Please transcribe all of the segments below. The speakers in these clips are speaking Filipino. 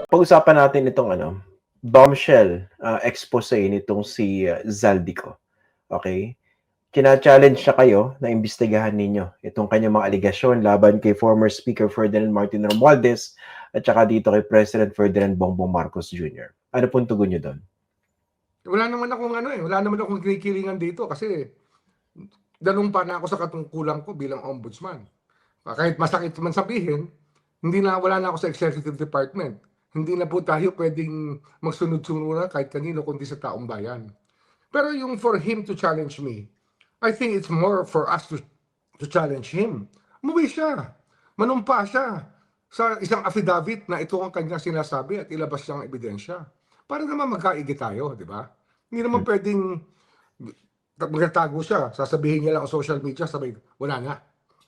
Pag-usapan natin itong bombshell expose nitong si Zaldico. Okay? Kina-challenge siya kayo na imbestigahan ninyo itong kanyang mga aligasyon laban kay former Speaker Ferdinand Martin Romualdez at saka dito kay President Ferdinand Bongbong Marcos Jr. Ano pong tugon nyo doon? Wala naman akong kinikilingan dito kasi dalumpa na ako sa katungkulan ko bilang ombudsman. Kahit masakit man sabihin, wala na ako sa executive department. Hindi na po tayo pwedeng magsunod-sunod kahit kanino kundi sa taong bayan. Pero yung for him to challenge me, I think it's more for us to challenge him. Umuwi siya. Manumpa siya sa isang affidavit na ito ang kanyang sinasabi at ilabas siyang ebidensya. Para naman magkaigi tayo, di ba? Hindi naman pwedeng magtatago siya, sasabihin niya lang sa social media, sabay, wala na.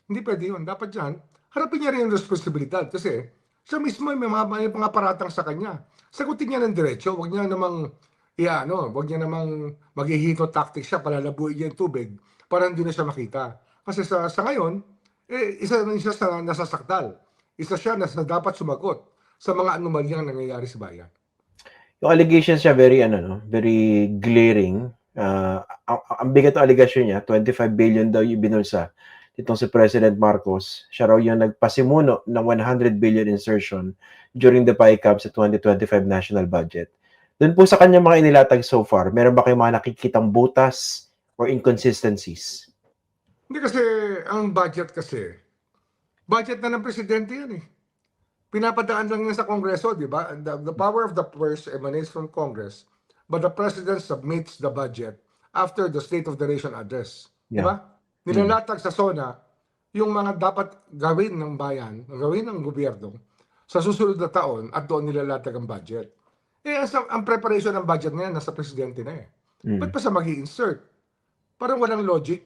Hindi pwede yun. Dapat dyan, harapin niya rin yung responsibilidad kasi siya mismo may mga paratang sa kanya. Sagutin niya ng diretso, wag niya namang maghihito tactic siya, palalabuin niya yung tubig para hindi na siya makita. Kasi sa ngayon, isa sa nasasakdal. Isa siya na dapat sumagot sa mga anomalyang nangyayari sa bayan. Yung allegations niya very glaring. Ang bigat ng allegation niya, 25 billion daw yung binulsa itong si President Marcos. Siya raw yung nagpasimuno ng 100 billion insertion during the PAICAP sa 2025 national budget. Doon po sa kanyang mga inilatag so far, meron ba kayong mga nakikitang butas or inconsistencies? Hindi kasi, ang budget na ng presidente yan eh. Pinapadaan lang niya sa Kongreso, di ba? The power of the purse emanates from Congress, but the president submits the budget after the State of the Nation address. Di ba? Nilalatag sa SONA yung mga dapat gawin ng bayan, gawin ng gobyerno sa susunod na taon at doon nilalatag ang budget. Ang preparation ng budget na yan, nasa presidente na eh. Ba't pa sa mag-i-insert? Parang walang logic.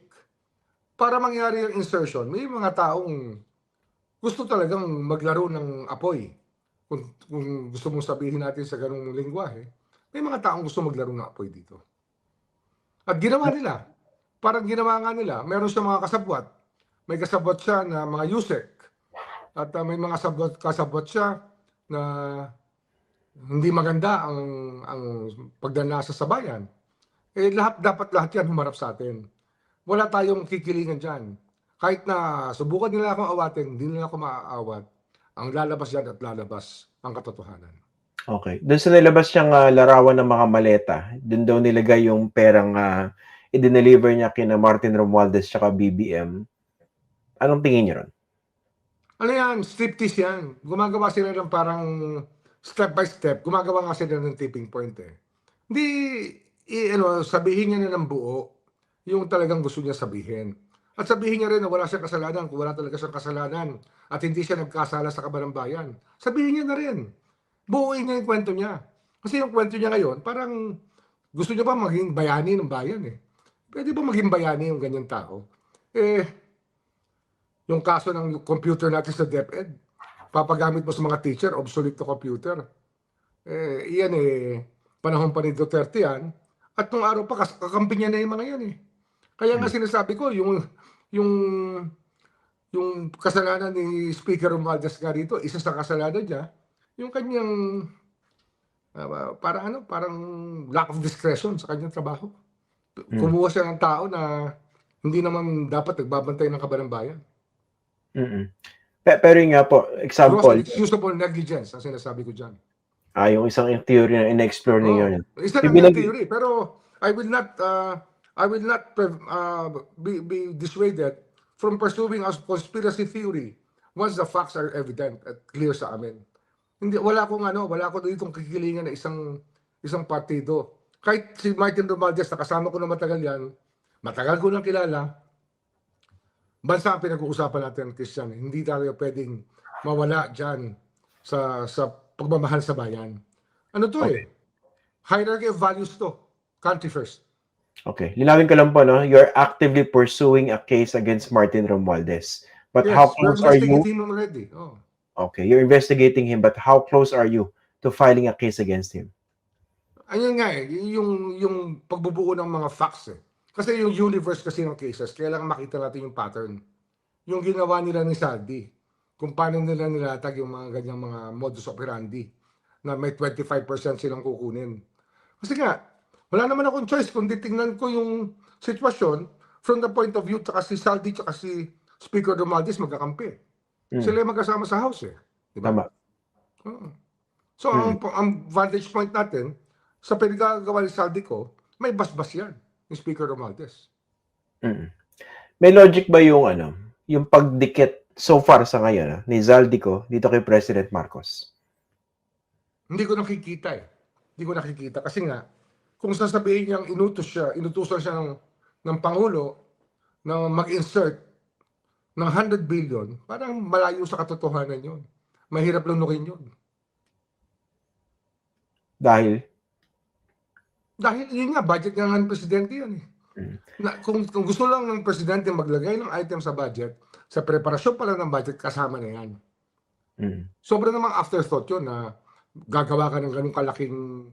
Para mangyari yung insertion, may mga taong gusto talagang maglaro ng apoy. Kung gusto mong sabihin natin sa ganung lingwahe, may mga taong gusto maglaro ng apoy dito. At ginawa nila. Parang ginawa nga nila, meron siya mga kasabwat. May kasabwat siya na mga yusek. At may mga kasabwat siya na hindi maganda ang pagdanasa sa bayan. Dapat lahat yan humarap sa atin. Wala tayong kikilingan dyan. Kahit na subukan nila akong awatin, hindi nila ako maaawat. Ang lalabas yan at lalabas ang katotohanan. Okay. Doon sa nilabas siyang larawan ng mga maleta, doon daw nilagay yung perang i-deliver niya kina Martin Romualdez at BBM. Anong tingin niyo ron? Ano yan? Striptease yan. Gumagawa sila ng parang step by step. Gumagawa nga sila ng tipping point eh. Hindi, sabihin niya na ng buo yung talagang gusto niya sabihin. At sabihin niya rin na wala siyang kasalanan kung wala talaga siyang kasalanan at hindi siya nagkasala sa kaban ng bayan. Sabihin niya na rin. Buuin niya yung kwento niya. Kasi yung kwento niya ngayon, parang gusto niya ba maging bayani ng bayan eh. Pwede ba maging bayani yung ganyan tao? Yung kaso ng computer natin sa DepEd, papagamit mo sa mga teacher, obsolete to computer. Iyan panahon pa ni Duterte yan. At nung araw pa, kakampi niya na yung mga yan eh. Kaya nga sinasabi ko, yung kasalanan ni Speaker Romualdez nga rito, isa sa kasalanan niya, yung kanyang parang lack of discretion sa kanyang trabaho. Kumuha siya ng tao na hindi naman dapat nagbabantay ng kaban ng bayan. Pero nga po, example. Gross excusable negligence ang sinasabi ko dyan. Yung isang theory na in-explore ninyo. Isa lang yung theory, pero I will not be dissuaded from pursuing a conspiracy theory once the facts are evident at clear sa amin. Wala ko ditong kikilingan na isang partido. Kahit si Martin Romualdez, nakasama ko na matagal ko nang kilala, bansa ang pinag-uusapan natin, Christian. Hindi tayo pwedeng mawala dyan sa pagmamahal sa bayan. Ano to Hierarchy of values to. Country first. Okay. Linawin ko lang po, no? You're actively pursuing a case against Martin Romualdez. But yes, how close are you? Him already. Okay. You're investigating him, but how close are you to filing a case against him? Ayun nga yung pagbubuo ng mga facts Kasi yung universe kasi ng cases, kailangan makita natin yung pattern. Yung ginawa nila ni Saldi, kung paano nila nilatag yung mga ganyang mga modus operandi. na may 25% silang kukunin. Kasi nga, wala naman akong choice kundi tingnan ko yung sitwasyon from the point of view tsaka si Saldi tsaka si Speaker Romualdez magkakampi. Sila yung magkasama sa House eh. Di ba? Tama. Oo. So, ang vantage point natin, sa pinagagawa ni Saldi ko, may basbas yan, yung Speaker Romualdez. May logic ba yung yung pagdikit so far sa ngayon ni Zaldico dito kay President Marcos? Hindi ko nakikita eh. Hindi ko nakikita. Kasi nga, kung sasabihin niyang inutusan siya ng Pangulo na mag-insert ng 100 billion, parang malayo sa katotohanan yun. Mahirap lunukin yun. Dahil Yun nga, budget nga ng presidente yan eh. Kung gusto lang ng presidente maglagay ng item sa budget, sa preparasyon pala ng budget, kasama na yan. Sobra namang afterthought yun na gagawa ka ng ganung kalaking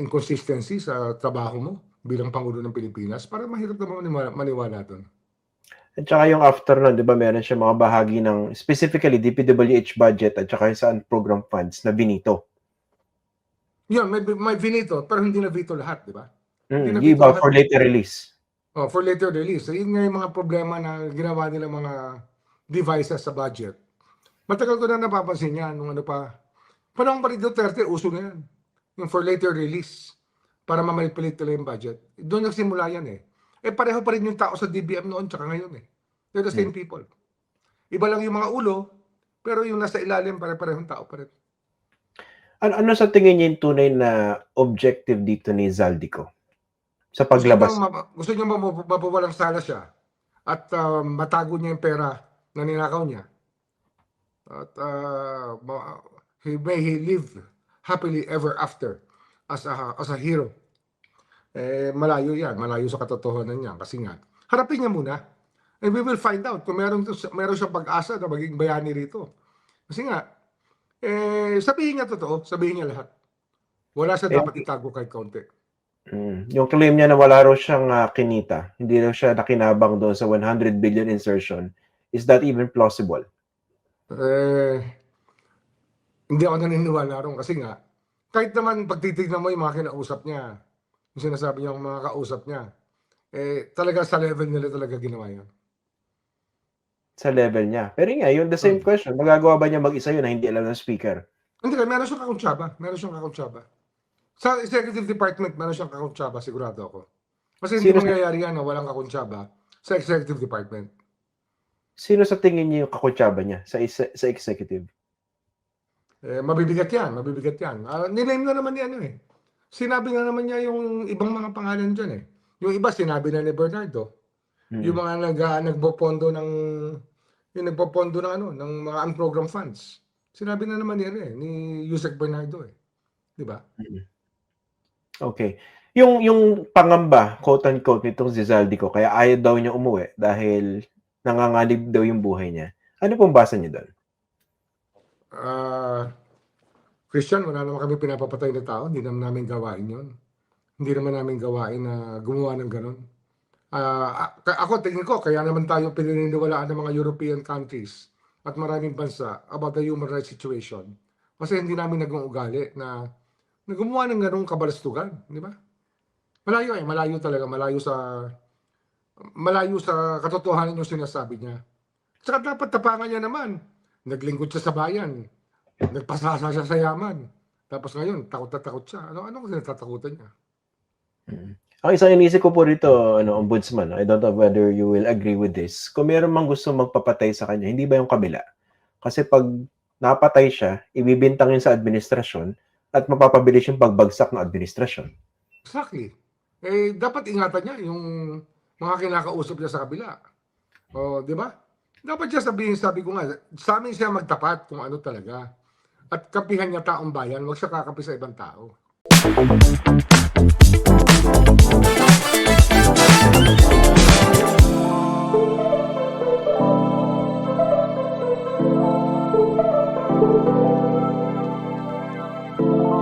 inconsistency sa trabaho mo bilang Pangulo ng Pilipinas para mahirap naman maniwala doon. At saka yung after nun, di ba, meron siya mga bahagi ng specifically DPWH budget at saka yung saan program funds na binito. Yun, may vinito, pero hindi na veto lahat, di ba? Yung iba for later release. Oh, for later release. So, yun nga yung mga problema na ginawa nila mga devices sa budget. Matagal ko na napapansin yan nung panahon pa rin Duterte, uso na yan. Yung for later release para mamanipulit nila yung budget. Doon nagsimula yan eh. Pareho pa rin yung tao sa DBM noon tsaka ngayon eh. They're the same people. Iba lang yung mga ulo, pero yung nasa ilalim, pare-parehong tao pa rin. Ano sa tingin niyo yung tunay na objective dito ni Zaldico sa paglabas? Gusto niya mapawalang sala siya at matago niya yung pera na ninakaw niya. At he live happily ever after as a hero. Malayo yan, malayo sa katotohanan niya. Kasi nga, harapin niya muna. And we will find out kung meron siyang pag-asa na maging bayani rito. Kasi nga, sabihin niya totoo, sabihin niya lahat. Wala siya dapat itago kahit kaunti. Yung claim niya na wala raw siyang kinita, hindi raw siya nakinabang doon sa 100 billion insertion, is that even plausible? Hindi ako naniniwala ron kasi nga, kahit naman pagtitignan mo yung mga kinausap niya, yung sinasabi niya mga kausap niya, talaga sa level nila talaga ginawa yun. Sa level niya. Pero nga, yung the same question, magagawa ba niya mag-isa yun na hindi alam ng speaker? Hindi, meron siyang kakuntsaba. Sa executive department, meron siyang kakuntsaba, sigurado ako. Kasi hindi mangyayari yan na walang kakuntsaba sa executive department. Sino sa tingin niyo yung kakuntsaba niya sa executive? Mabibigat yan. Nilame na naman yan eh. Sinabi na naman niya yung ibang mga pangalan dyan eh. Yung iba sinabi na ni Bernardo. Yung mga nagpopondo ng ng mga unprogrammed funds. Sinabi na naman yan eh ni Yusek Bernardo eh. 'Di ba? Okay. Yung pangamba, quote unquote, nitong si Zaldico, kaya ayaw daw niya umuwi dahil nanganganib daw yung buhay niya. Ano pong basa niyo doon? Christian, wala naman kami pinapapatay na tao. Hindi naman namin gawain yun. Hindi naman namin gawain na gumawa ng ganun. Ako, tingin ko, kaya naman tayo pininiwalaan ng mga European countries at maraming bansa about the human rights situation. Kasi hindi namin nag-uugali na gumawa ng ganung kabalastugan. Di ba? Malayo talaga. Malayo sa katotohanan yung sinasabi niya. Saka dapat tapangan niya naman. Naglingkod siya sa bayan. Nagpasasa siya sa yaman. Tapos ngayon, takot na takot siya. Ano kasi natatakutan niya? Ang isang inisip ko po rito, Ombudsman, I don't know whether you will agree with this. Kung meron mang gusto magpapatay sa kanya, hindi ba yung kabila? Kasi pag napatay siya, ibibintang yun sa administrasyon at mapapabilis yung pagbagsak ng administrasyon. Exactly. Dapat ingatan niya yung mga kinakausap niya sa kabila. Di ba? Dapat siya sabi ko nga, sa amin siya magtapat kung ano talaga. At kampihan niya taong bayan, huwag siya kakampi sa ibang tao.